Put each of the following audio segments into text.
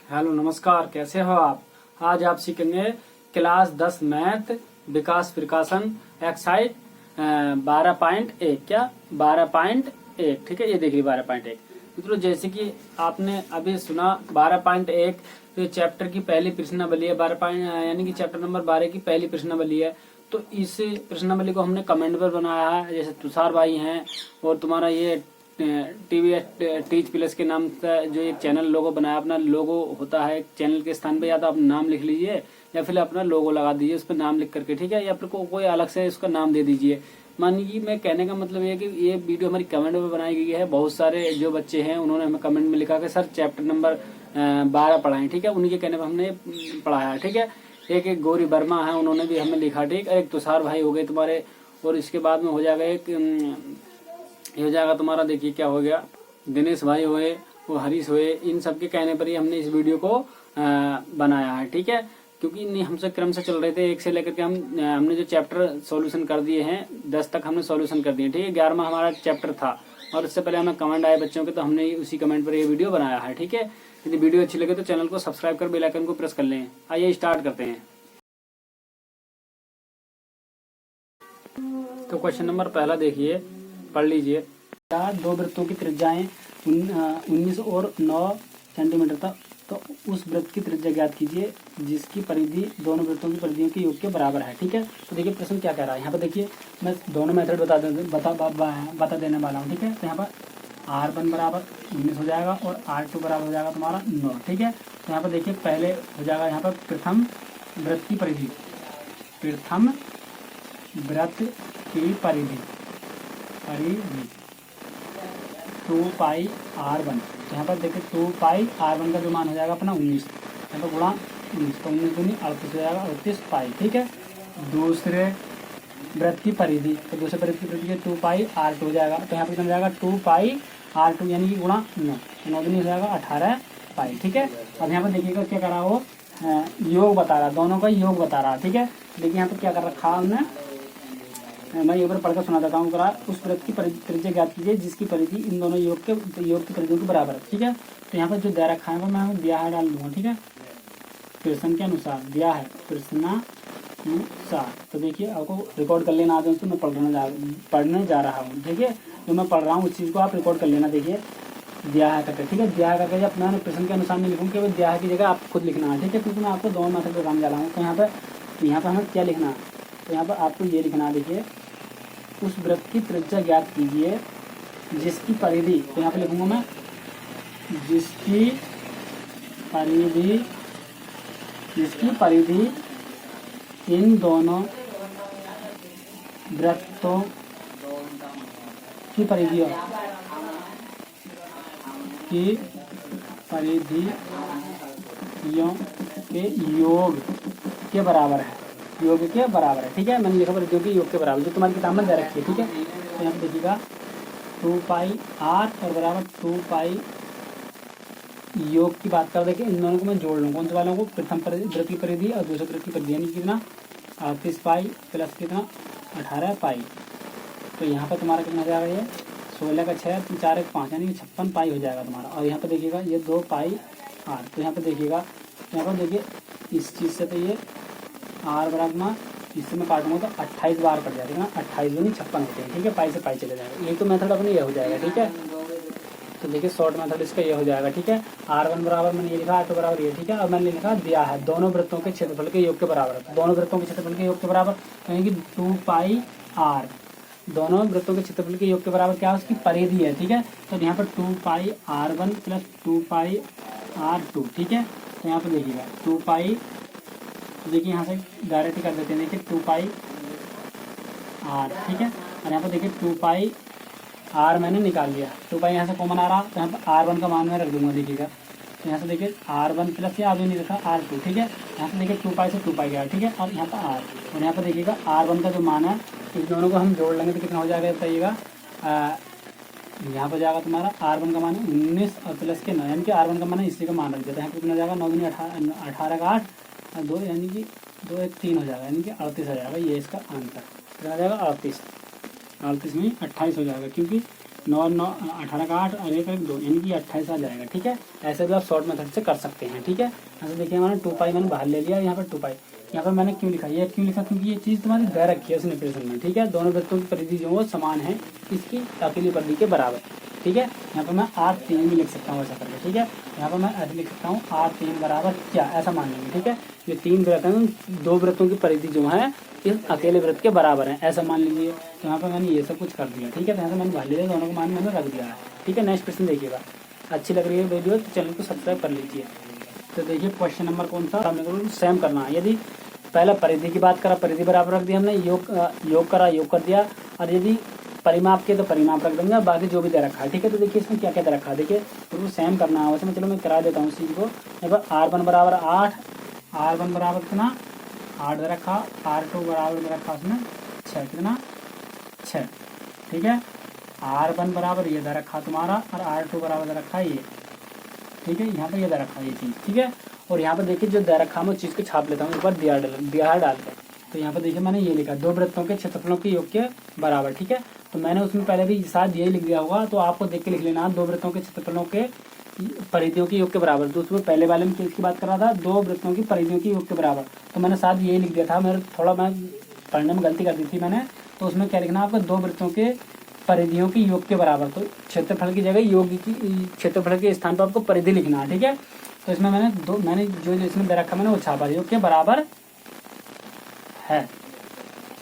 Hello नमस्कार, कैसे हो आप। आज आप सीखेंगे क्लास 10 मैथ विकास प्रकाशन एक्साइज 12.1। क्या 12.1? ठीक है, ये देखिए 12.1 मित्रों। जैसे कि आपने अभी सुना 12.1 तो चैप्टर की पहली प्रश्नावली है। 12 यानी कि चैप्टर नंबर 12 की पहली प्रश्नावली है। तो इस प्रश्नावली को हमने कमेंट पर बनाया है। जैसे तुषार भाई हैं और तुम्हारा ये टीवी टीच प्लस के नाम से जो एक चैनल लोगो बनाया, अपना लोगो होता है चैनल के स्थान पे, या तो आप नाम लिख लीजिए या फिर अपना लोगो लगा दीजिए उस पर नाम लिख करके, ठीक है, या फिर कोई अलग से उसका नाम दे दीजिए। मानिए मैं कहने का मतलब ये है कि ये वीडियो हमारी कमेंट में बनाई गई है। बहुत सारे जो बच्चे हैं उन्होंने हमें कमेंट में लिखा कि सर चैप्टर नंबर 12 पढ़ाएं, ठीक है, उनके कहने पर हमने पढ़ाया, ठीक है। एक गौरी वर्मा है, उन्होंने भी हमें लिखा, ठीक है। एक तुषार भाई हो गए तुम्हारे, और इसके बाद में हो जाएगा एक ये हो जाएगा तुम्हारा, देखिए क्या हो गया, दिनेश भाई हुए, वो हरीश हुए। इन सब के कहने पर ही हमने इस वीडियो को बनाया है, ठीक है। क्योंकि हमसे क्रम से चल रहे थे, 1 से लेकर के हमने जो चैप्टर सॉल्यूशन कर दिए हैं 10 तक हमने सॉल्यूशन कर दिए, ठीक है। 11वां हमारा चैप्टर था और इससे पहले हमें कमेंट आए बच्चों के, तो हमने उसी कमेंट पर ये वीडियो बनाया है, ठीक है। यदि वीडियो अच्छी लगे तो चैनल को सब्सक्राइब कर बेल आइकन को प्रेस कर लें। आइए स्टार्ट करते हैं। तो क्वेश्चन नंबर पहला देखिए, पढ़ लीजिए। दो वृत्तों की त्रिज्याएं 19 और 9 सेंटीमीटर तक, तो उस वृत्त की त्रिज्या ज्ञात कीजिए जिसकी परिधि दोनों वृत्तों की परिधियों के योग के बराबर है, ठीक है। तो देखिए प्रश्न क्या कह रहा है यहाँ पर। देखिए मैं दोनों मेथड बता देने वाला हूँ, ठीक है। तो यहाँ पर R1 बराबर 19 हो जाएगा और R2 बराबर हो जाएगा तुम्हारा 9, ठीक है। तो यहाँ पर देखिए पहले हो जाएगा यहाँ पर प्रथम वृत्त की परिधि, प्रथम वृत्त की परिधि 2 पाई R1। तो यहाँ पर देखिए 2 पाई R1 का जो मान हो जाएगा अपना 19, यहाँ पर गुणा 19, तो 19 दूनी 38 हो जाएगा, 38 पाई, ठीक है। दूसरे वृत्त की परिधि, तो दूसरे वृत्त की परिधि 2 पाई R2 हो जाएगा। तो यहाँ पर कितना हो जाएगा 2 पाई R2 यानी कि गुणा 9, 9 दूनी हो जाएगा 18 पाई, ठीक है। अब यहाँ पर देखिएगा क्या करा, वो योग बता रहा, दोनों का योग बता रहा, ठीक है। देखिए यहाँ पर क्या कर रखा है हमने, मैं एक बार पढ़कर सुना देता हूँ। करा उस वृत्त की त्रिज्या ज्ञात कीजिए जिसकी परिधि इन दोनों योग की परिधियों के बराबर है, ठीक है। तो यहाँ पर जो दे रखा है वो मैं दिया है डाल दूंगा, ठीक है। प्रश्न के अनुसार दिया है, प्रश्नानुसार। तो देखिए आपको रिकॉर्ड कर लेना आज तो मैं पढ़ने जा रहा हूँ, ठीक है। जो मैं पढ़ रहा हूँ उस चीज़ को आप रिकॉर्ड कर लेना। देखिए दिया है करके, ठीक है। दिया है करके जब मैं प्रश्न के अनुसार नहीं लिखूँ, केवल दिया है की जगह आप खुद लिखना है, ठीक है। क्योंकि मैं आपको दोनों मेथड पर काम जा रहा हूँ। तो यहाँ पर हमें क्या लिखना है, तो यहाँ पर आपको ये लिखना है, देखिए उस वृत्त की त्रिज्या ज्ञात कीजिए जिसकी परिधि, तो यहाँ पे लिखूंगा मैं जिसकी परिधि इन दोनों वृत्तों की परिधियों के योग के बराबर है, योग के बराबर है, ठीक है। मैंने लिखा परिधियों के योग के बराबर, जो तुम्हारी किताब में दे रखी है, ठीक है। तो यहाँ पे देखिएगा 2 पाई R और बराबर 2 पाई योग की बात कर, देखिए इन दोनों को मैं जोड़ लूँ, कौन से वालों को, प्रथम वृत्त की परिधि और दूसरे वृत्त की परिधि, यानी कितना 38 पाई प्लस कितना 18 पाई। तो यहाँ पर तुम्हारा कितना हो जाएगा, ये 16 का 6 4 1 5 यानी कि 56 पाई हो जाएगा तुम्हारा। और यहाँ पर देखिएगा ये 2 पाई R। तो यहाँ पर देखिएगा, यहाँ पर देखिए इस चीज़ से तो ये R बराबर ना, इससे मैं काटूंगा तो 28 बार पड़ जाएगा ना, 28 दूनी 56 होते हैं, ठीक है। पाई से पाई चले जाएगा, ये तो मेथड अपने ये हो जाएगा, ठीक है। तो देखिए शॉर्ट मेथड इसका ये हो जाएगा, ठीक है। R1 बराबर मैंने ये लिखा, R2 बराबर ये, ठीक है। और मैंने लिखा दिया है दोनों वृत्तों के क्षेत्रफल के योग के बराबर, दोनों वृत्तों के क्षेत्रफल के योग के बराबर, यानी कि 2 पाई R दोनों वृत्तों के क्षेत्रफल के योग के बराबर क्या है, उसकी परिधि है, ठीक है। तो यहाँ पर 2 पाई R1 प्लस 2 पाई R2, ठीक है। तो यहाँ पर देखिएगा 2 पाई, देखिए यहाँ से डायरेक्ट कर देते हैं, देखिए 2 पाई R, ठीक है। और यहाँ पर देखिए 2 पाई R मैंने निकाल लिया, 2 पाई यहाँ से कॉमन आ रहा, तो यहाँ पर R1 का मान मैं रख दूंगा, देखिएगा। तो यहाँ से देखिए R1 प्लस या अभी नहीं रखा R2, ठीक है। यहाँ से देखिए 2 पाई से 2 पाई गया, ठीक है। और यहाँ पर R, और यहाँ पर देखिएगा R1 का जो मान है, इस दोनों को हम जोड़ लेंगे तो कितना हो जाएगा बताइएगा। यहाँ पर जाएगा तुम्हारा R1 का मान है 19 और प्लस के 9, यानी कि R1 का मान है इसी का मान रख देता है। यहाँ पर कितना जाएगा 9 दूनी 18 का 8 और 2 यानी कि 2 1 3 हो जाएगा, यानी कि 38 हो जाएगा। ये इसका आंसर कितना आ जाएगा 38 में 28 हो जाएगा, क्योंकि 9 9 18 का 8 और 1 1 2 यानी कि 28 आ जाएगा। ठीक है, ऐसे भी आप शॉर्ट मेथड से कर सकते हैं। ठीक है, ऐसे देखिए हमारा 2 पाई मैंने बाहर ले लिया, यहाँ पर 2 पाई, यहाँ पर मैंने क्यों लिखा, ये क्यों लिखा, क्योंकि ये चीज़ तुम्हारी दे रखी है उस इक्वेशन में। ठीक है, दोनों वृत्तों की परिधि जो है समान है इसकी अकेली परिधि के बराबर। ठीक है, यहाँ पर मैं R3 भी लिख सकता हूँ ऐसा करके। ठीक है, यहाँ पर मैं ऐसे लिख सकता हूँ R3 बराबर क्या, ऐसा मान लेंगे। ठीक है, ये 3 वृत्त हैं, 2 वृत्तों की परिधि जो है इस अकेले वृत्त के बराबर है, ऐसा मान लीजिए। तो यहाँ पर मैंने ये सब कुछ कर दिया। ठीक है, तो यहाँ से मैंने बाहर ले लिया, दोनों को मान मैंने रख दिया है। ठीक है, नेक्स्ट क्वेश्चन देखिएगा। अच्छी लग रही है वीडियो तो चैनल को सब्सक्राइब कर लीजिए। तो देखिए क्वेश्चन नंबर कौन सा, हमने को सेम करना है। यदि पहला परिधि की बात करा, परिधि बराबर रख दिया हमने, योग करा, योग कर दिया, और यदि परिमाप के तो परिमाप रख देंगे, बाकी जो भी दे रखा है। ठीक है, तो देखिए इसमें क्या क्या दे रखा है, देखिए तो सेम करना है। वैसे मैं चलो मैं करा देता हूँ इस चीज़ को। यहाँ पर R1 बराबर 8, R1 बराबर कितना 8 दे रखा, R2 बराबर दे रखा उसमें 6, कितना 6। ठीक है, R1 बराबर ये दे रखा तुम्हारा, और R2 बराबर दे रखा ये। ठीक है, यहाँ पर ये दे रखा ये चीज़। ठीक है, और यहाँ पर देखिए जो दे रखा मैं उस चीज़ को छाप लेता हूँ एक बार दिया डाल कर। तो यहाँ पर देखिए मैंने ये लिखा, 2 वृत्तों के क्षेत्रफलों के योग के बराबर। ठीक है, तो मैंने उसमें पहले भी शायद यही लिख दिया होगा, तो आपको देख के लिख लेना, 2 वृत्तों के क्षेत्रफलों के परिधियों के योग के बराबर। तो उसमें पहले वाले में किसकी बात कर रहा था, 2 वृत्तों की परिधियों के योग के बराबर। तो मैंने शायद यही लिख दिया था, मैं पढ़ने में गलती कर दी थी मैंने। तो उसमें क्या लिखना आपको, 2 वृत्तों के परिधियों की योग के बराबर। तो क्षेत्रफल की जगह योग की, क्षेत्रफल के स्थान पर आपको परिधि लिखना है। ठीक है, तो इसमें मैंने जो इसमें दे रखा मैंने वो छापा, योग के बराबर है।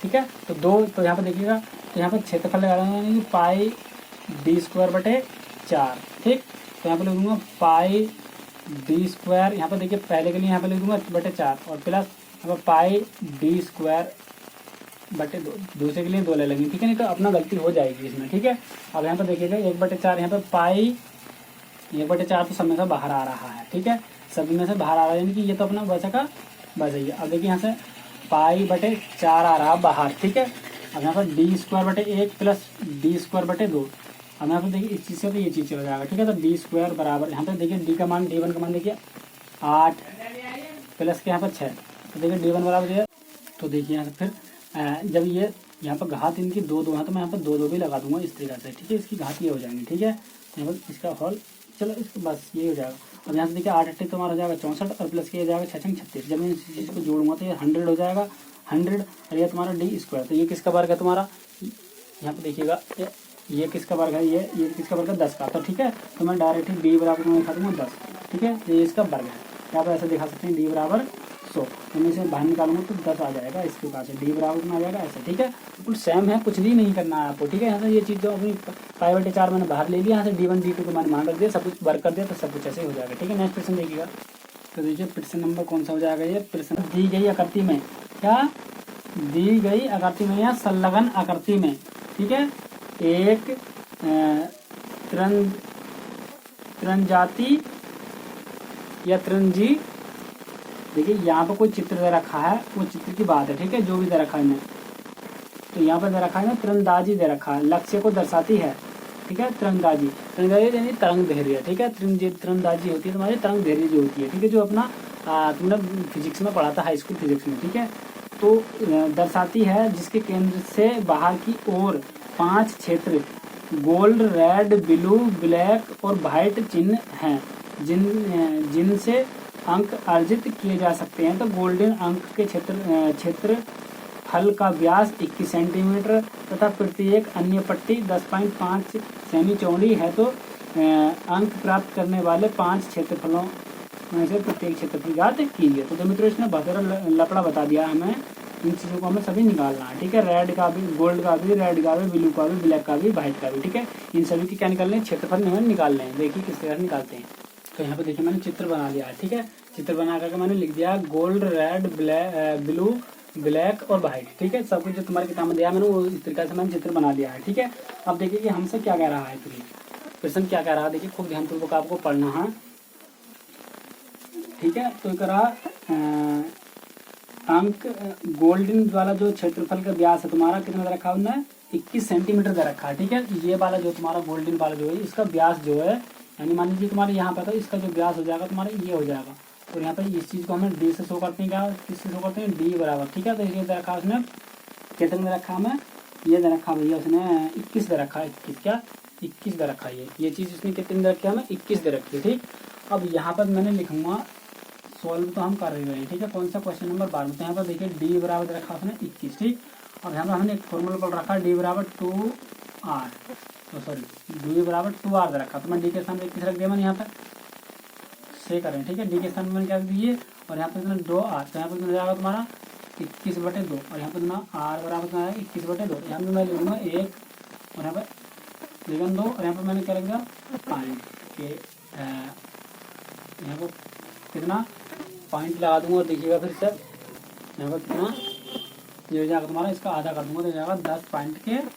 ठीक है, तो 2, तो यहाँ पर देखिएगा, तो यहाँ पर क्षेत्रफल लगाना पाई d² बटे 4। ठीक, तो यहाँ पर लिख दूंगा पाई d², यहाँ पर देखिए पहले के लिए यहाँ पर लिख दूंगा बटे 4, और प्लस यहाँ पर पाई d² बटे 2, दूसरे के लिए 2 ले लेंगे। ठीक है, नहीं तो अपना गलती हो जाएगी इसमें। ठीक है, अब यहाँ पर देखिएगा 1/4, यहाँ पर पाई 1/4 तो सब में से बाहर आ रहा है। ठीक है, सब में से बाहर आ रहा है, यानी कि ये तो अपना बचेगा बच जाइए। अब देखिए यहाँ से पाई बटे 4 आ रहा बाहर। ठीक है, अब यहाँ पर d² बटे 1 प्लस d² बटे 2। अब यहाँ पर देखिए इस चीज़ से तो ये चीज़ चला जाएगा। ठीक है, तो d² बराबर, यहाँ पर देखिए d का मान, d1 का मान देखिए 8 प्लस के यहाँ पर 6, तो देखिए d1 बराबर है। तो देखिए यहाँ से फिर जब ये यहाँ पर घात इनकी 2 2 है, तो मैं यहाँ पर 2 2 भी लगा दूंगा इस तरीके से। ठीक है, इसकी घात ये हो जाएंगी। ठीक है, यहाँ पर इसका हॉल, चलो इसको बस ये हो जाएगा। अब यहाँ से देखिए 8 8 तुम्हारा हो जाएगा 64, और प्लस के हो जाएगा 6 36। जब मैं इस चीज़ को जोड़ूंगा तो ये 100 हो जाएगा, 100, और ये तुम्हारा d²। तो ये किसका वर्ग है तुम्हारा, यहाँ पर देखिएगा ये किसका वर्ग है, ये किसका वर्ग है 10 का। तो ठीक है, तो मैं डायरेक्ट ही d बराबर में लिखा दूंगा 10। ठीक है, ये इसका वर्ग है, यहाँ पर ऐसे दिखा सकते हैं d बराबर 100। तो मैं इसे बाहर निकालूंगा तो 10 आ जाएगा इसके पास, d बराबर में आ जाएगा ऐसे। ठीक है, बिल्कुल सेम है, कुछ भी नहीं करना है आपको। ठीक है, यहाँ से ये चीज़ जो अपनी पाई बटे 4 मैंने बाहर ले लिया, यहाँ से d1 d2 को मैंने मान रख दिया, सब कुछ वर्क कर दिया, तो सब कुछ ऐसे हो जाएगा। ठीक है, नेक्स्ट क्वेश्चन देखिएगा। तो देखिए प्रश्न नंबर कौन सा हो जाएगा, ये प्रश्न दी गई आकृति में, क्या दी गई आकृति में या संलग्न आकृति में। ठीक है, एक त्रिज्याती या त्रिज्यी, देखिए यहाँ पर कोई चित्र दे रखा है, वो चित्र की बात है। ठीक है, जो भी दे रखा है, तो यहाँ पर दे रखा है ना तीरंदाजी दे रखा है, लक्ष्य को दर्शाती है। ठीक है, तीरंदाजी यानी तरंग धैर्य। ठीक है, तीरंदाजी होती है तुम्हारी तरंग धैर्य जो होती है। ठीक है, जो अपना तुमने फिजिक्स में पढ़ा था, हाई स्कूल फिजिक्स में। ठीक है, तो दर्शाती है जिसके केंद्र से बाहर की ओर 5 क्षेत्र गोल्ड, रेड, ब्लू, ब्लैक और वाइट चिन्ह हैं, जिनसे अंक अर्जित किए जा सकते हैं। तो गोल्डन अंक के क्षेत्र फल का व्यास 21 सेंटीमीटर तथा प्रत्येक अन्य पट्टी 10.5 सेमी चौड़ी है। तो अंक प्राप्त करने वाले 5 क्षेत्रफलों में से प्रत्येक क्षेत्रफल ज्ञात कीजिए। तो मित्रों इसने बहुत लपड़ा बता दिया हमें, इन चीज़ों को हमें सभी निकालना है। ठीक है, रेड का भी, गोल्ड का भी, रेड का भी, ब्लू का भी, ब्लैक का भी, व्हाइट का भी। ठीक है, इन सभी की क्या निकालने हैं, क्षेत्रफल हमें निकालने हैं। देखिए किस तरह से निकालते हैं। तो यहाँ पे देखिए मैंने चित्र बना लिया है। ठीक है, चित्र बना करके मैंने लिख दिया गोल्ड, रेड, ब्लू, ब्लैक और व्हाइट। ठीक है, सब कुछ जो तुम्हारी किताब में दिया मैंने वो इस तरीके से मैंने चित्र बना लिया है। ठीक है, अब देखिए कि हमसे क्या कह रहा है, प्रश्न क्या कह रहा है, देखिए खूब ध्यानपूर्वक आपको पढ़ना है। ठीक है, तो कह रहा अंक गोल्डन वाला जो क्षेत्रफल का व्यास है तुम्हारा कितना दे रखा है उन्होंने 21 सेंटीमीटर दे रखा है। ठीक है, ये वाला जो तुम्हारा गोल्डन वाला जो है इसका व्यास जो है, यानी मान लीजिए तुम्हारे यहाँ पर तो इसका जो व्यास हो जाएगा तुम्हारा ये हो जाएगा, और यहाँ पर इस चीज़ को हमें डी से शो करते हैं, क्या किससे शो करते हैं, डी बराबर। ठीक है, तो ये दे रखा उसने कितने दे रखा हमें, ये दे रखा भैया उसने 21 दे रखा है, 21 क्या 21 दे रखा है। ये चीज इसने कितनी दे रखी है, हमें 21 दे रखी है। ठीक, अब यहाँ पर मैंने लिखूंगा सॉल्व तो हम कर रहे हैं। ठीक है, कौन सा क्वेश्चन नंबर 12। तो यहाँ पर देखिए डी बराबर दे रखा उसने 21। ठीक, और यहाँ पर हमने एक फॉर्मूला पर रखा डी बराबर 2r, तो सॉरी डी बराबर 2r दे रखा। तो मैं डी के स्थान पर 21 रख दिया मैंने यहाँ पर से करें। ठीक है, डी के स्थान पर मैंने क्या दिए और यहाँ पर 2r, तो यहाँ पर मिल जाएगा तुम्हारा 21/2 और यहाँ पर r बराबर कितना है 21/2। यहाँ पर मैं लिखूंगा 1 और यहाँ पर लिखन 2 और यहाँ पर मैंने क्या लिख दिया पॉइंट के यहाँ पर कितना पॉइंट लगा दूंगा और देखिएगा फिर से यहाँ पर कितना ये हो जाएगा तुम्हारा, इसका आधा कर दूंगा तो जाएगा 10.5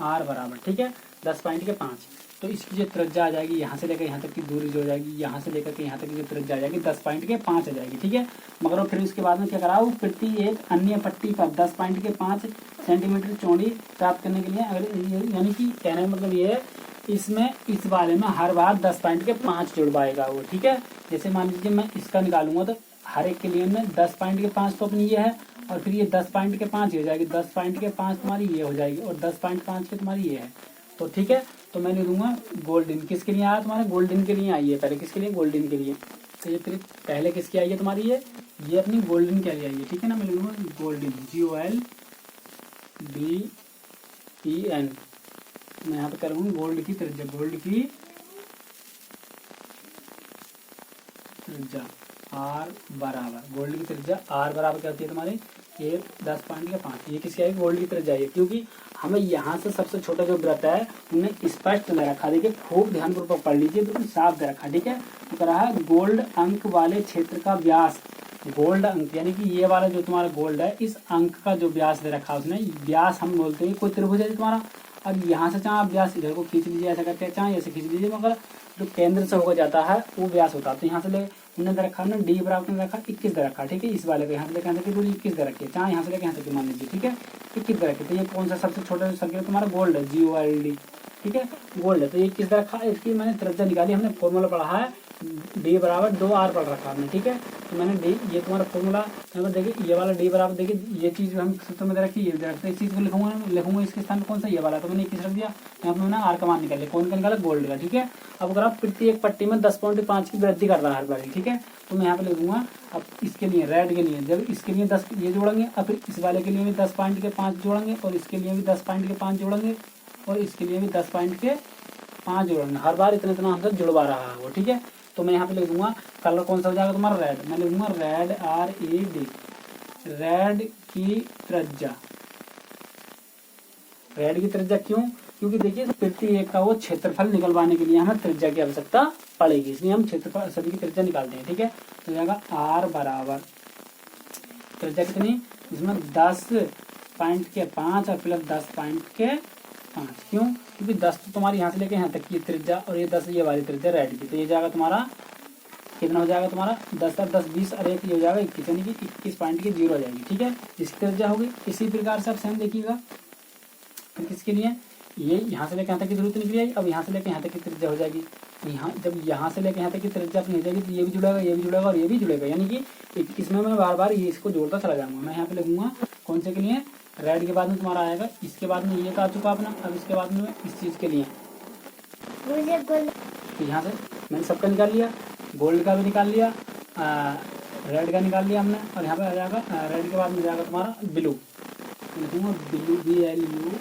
r बराबर। ठीक है, 10.5। तो इसकी जो त्रिज्या आ जाएगी यहाँ से लेकर यहाँ तक की दूरी जो हो जाएगी, यहाँ से लेकर के यहाँ तक की जो त्रिज्या आ जाएगी 10.5 आ जाएगी। ठीक है, मगर फिर उसके बाद में क्या करा वो प्रति एक अन्य पट्टी पर 10.5 सेंटीमीटर चौड़ी प्राप्त करने के लिए अगर यानी कि कहने का मतलब ये है इसमें इस वाले में हर बार 10.5 जुड़वाएगा वो। ठीक है, जैसे मान लीजिए मैं इसका निकालूंगा तो हर एक के लिए में 10.5 तो अपनी ये है और फिर ये 10.5 हो जाएगी, 10.5 तुम्हारी ये हो जाएगी और 10.5 की तुम्हारी ये है। तो ठीक है, तो मैं ले लूंगा गोल्डन। किसके लिए आया तुम्हारे गोल्डन के लिए आई है, पहले किसके लिए गोल्डन के लिए। तो ये फिर पहले किसकी आई है तुम्हारी ये अपनी गोल्डन के लिए आई है। ठीक है ना, मैं ले लूंगा गोल्डन GOLDEN। मैं यहाँ पे करूँगा गोल्ड की त्रिज्या, गोल्ड की त्रिज्या r बराबर, गोल्ड की त्रिज्या r बराबर क्या होती है तुम्हारी ये 10.5। ये किसकी आएगी गोल्ड की त्रिज्या है, क्योंकि हमें यहाँ से सबसे छोटा जो वृत्त है उन्हें स्पष्ट दे रखा। देखिए खूब ध्यानपूर्वक पढ़ लीजिए, बिल्कुल साफ दे रखा। ठीक है, तो कह रहा है गोल्ड अंक वाले क्षेत्र का व्यास, गोल्ड अंक यानी कि ये वाला जो तुम्हारा गोल्ड है इस अंक का जो व्यास दे रखा उसने, व्यास हम बोलते हैं कोई त्रिभुज है तुम्हारा। अब यहाँ से चाहे आप व्यास इधर को खींच लीजिए ऐसा करके, चाहे ऐसे खींच लीजिए, मगर जो केंद्र से होकर जाता है वो व्यास होता है। तो यहाँ से ले उन्होंने दे रखा ना डी बराबर ने रखा 21 दे रखा। ठीक है, इस वाले को यहाँ से लेकर यहाँ तक की दूरी 21 दे रखी है, चाहे यहाँ से लेकर यहाँ तक की मान लीजिए। ठीक है, 21 दे रखी। तो ये कौन सा सबसे छोटा सर्किल तुम्हारा गोल्ड है, GOLD। ठीक है, गोल्ड है। तो ये किस दे रखा है, इसकी मैंने त्रिज्या निकाली, हमने फॉर्मूला पढ़ा है डी बराबर 2r पढ़ रखा हमने। ठीक है, तो मैंने डी ये तुम्हारा फॉर्मूला यहाँ पर देखिए ये वाला डी बराबर देखिए ये चीज हम सूत्र में दे रखी ये दे रखते, इस चीज को लिखूंगा इसके स्थान पर कौन सा ये वाला, तो मैंने 21 रख दिया। यहाँ पर मैंने आर का मान निकाल लिया, कौन का निकाला गोल्ड का। ठीक है, अब अगर आप प्रति एक पट्टी में 10.5 की वृद्धि कर रहा है हर बार। ठीक है, तो मैं यहाँ पे लिखूंगा अब इसके लिए रेड के लिए जब इसके लिए 10 ये जोड़ेंगे और फिर इस वाले के लिए भी 10.5 जोड़ेंगे और इसके लिए भी 10.5 जोड़ेंगे और इसके लिए भी 10.5 जोड़ेंगे। हर बार इतना इतना हमसे जुड़वा रहा है वो। ठीक है, तो मैं यहाँ पे लिख दूंगा कलर कौन सा हो जाएगा तुम्हारा रेड। मैं लिखूंगा रेड RED, रेड की त्रिज्या। रेड की त्रिज्या क्यों, क्योंकि देखिए प्रति एक का वो क्षेत्रफल निकलवाने के लिए हमें त्रिज्या की आवश्यकता पड़ेगी, इसलिए हम क्षेत्रफल सभी की त्रिज्या निकालते हैं। ठीक है, तो जाएगा r बराबर त्रिज्या कितनी इसमें 10.5 और प्लस 10.5। क्यों, क्योंकि 10 तो तुम्हारी यहाँ से लेके यहाँ तक की त्रिज्या और ये 10 ये वाली त्रिज्या रेड की। तो ये जाएगा तुम्हारा कितना हो जाएगा तुम्हारा 10 और 10 20 और एक ये हो जाएगा 21 यानी कि 21.0 हो जाएगी। ठीक है, इसकी त्रिज्या होगी। इसी प्रकार से आप सेम देखिएगा फिर किसके लिए ये यहाँ से लेकर यहाँ तक की दूरी निकली आई, अब यहाँ से लेकर यहाँ तक की त्रिज्या हो जाएगी। यहाँ जब यहाँ से लेकर यहाँ तक की त्रिज्या अपनी हो जाएगी तो ये भी जुड़ेगा, ये भी जुड़ेगा और ये भी जुड़ेगा, यानी कि इसमें मैं बार बार ये इसको जोड़ता चला जाऊंगा। मैं यहाँ पे लिखूंगा कौन से के लिए रेड के बाद में तुम्हारा आएगा, इसके बाद में ये तो आ चुका अपना, अब इसके बाद में इस चीज के लिए तो यहाँ से मैंने सबका निकाल लिया, गोल्ड का भी निकाल लिया, रेड का निकाल लिया हमने और यहाँ पे आ जाएगा रेड के बाद में जाएगा तुम्हारा ब्लू। लिखूंगा ब्लू BLU,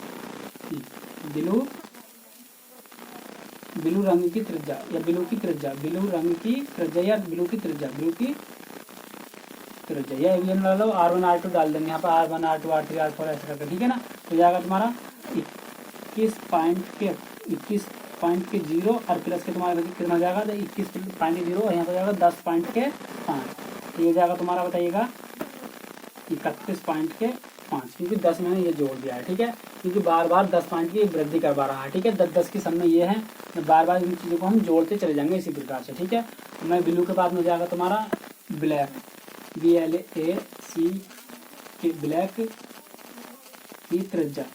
ब्लू रंग की त्रिज्या या ब्लू की त्रिज्या, ब्लू रंग की त्रिज्या या ब्लू की त्रिज्या, ब्लू की त्रिज्या या एवियन डाल लो, R1 R2 डाल देंगे यहाँ पर R1 R2 R3 R4 ऐसा करके। ठीक है ना, तो जाएगा तुम्हारा 21.0 और प्लस के तुम्हारा कितना हो जाएगा 21.0 और यहाँ पर जाएगा 10.5। तो ये जाएगा तुम्हारा बताइएगा 31.5, क्योंकि 10 मैंने ये जोड़ दिया है। ठीक है, क्योंकि बार बार 10 पॉइंट की वृद्धि करवा रहा है। ठीक है, 10 की सब में ये है, बार बार इन चीज़ों को हम जोड़ते चले जाएंगे इसी प्रकार से। ठीक है, मैं ब्लू के बाद में जाएगा तुम्हारा ब्लैक BLAC की ब्लैक की त्रिज्या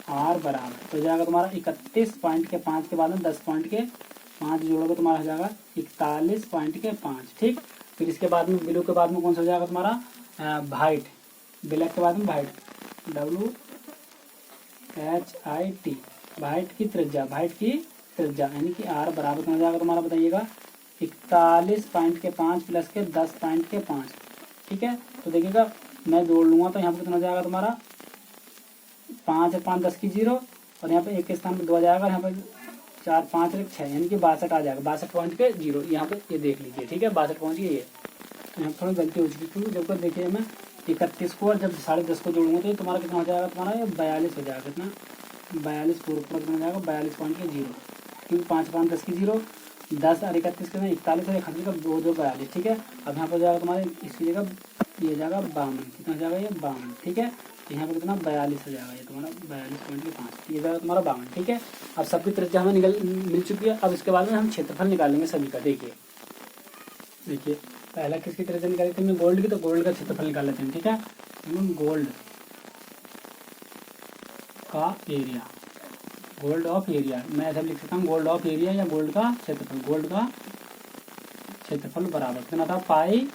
R बराबर तो जाएगा तुम्हारा 31.5 के बाद में 10.5 जोड़ोगे तुम्हारा हो जाएगा 41.5। ठीक, फिर इसके बाद में ब्लू के बाद में कौन सा हो जाएगा तुम्हारा वाइट, ब्लैक के बाद में वाइट HIT, भाइट की त्रिज्या, भाइट की त्रिज्या यानी कि R बराबर कितना हो जाएगा तुम्हारा, बताइएगा 41.5 प्लस के 10.5। ठीक है, तो देखिएगा मैं जोड़ लूँगा तो यहाँ पर कितना हो जाएगा तुम्हारा 5 है, 5 10 की 0 और यहाँ पे 1 के स्थान पर 2 आ जाएगा, यहाँ पे 4 5 1 6 यानी कि 62 आ जाएगा, 62.0 यहाँ पे ये देख लीजिए। ठीक है, 62 पहुँच गई ये। तो यहाँ थोड़ी गलती हो चुकी क्योंकि जब तक देखिए मैं 31 को और जब 10.5 को जोड़ूंगा तो ये तुम्हारा कितना हो जाएगा, तुम्हारा ये 42 हो जाएगा। कितना 42 पूरा कितना हो जाएगा 42.0 क्योंकि 5 5 10 की 0 10 और 31 के 41 और 1 का 2 2 42। ठीक है, अब यहाँ पर जाएगा तुम्हारे इसकी जगह ये जाएगा 52, कितना हो जाएगा ये 52। ठीक है, तो यहाँ पर कितना 42 हो जाएगा ये तुम्हारा 42.5, ये जाएगा तुम्हारा 52। ठीक है, अब सबकी त्रिज्या हमें मिल चुकी है। अब इसके बाद में हम क्षेत्रफल निकालेंगे सभी का। देखिए पहला किसकी त्रिज्या निकाली थी हमने, गोल्ड की, तो गोल्ड का क्षेत्रफल निकाल लेते हैं। ठीक है, गोल्ड का एरिया, गोल्ड ऑफ एरिया, मैं ऐसा लिख सकता हूँ गोल्ड ऑफ एरिया या गोल्ड का क्षेत्रफल। गोल्ड का क्षेत्रफल बराबर कितना था, पाई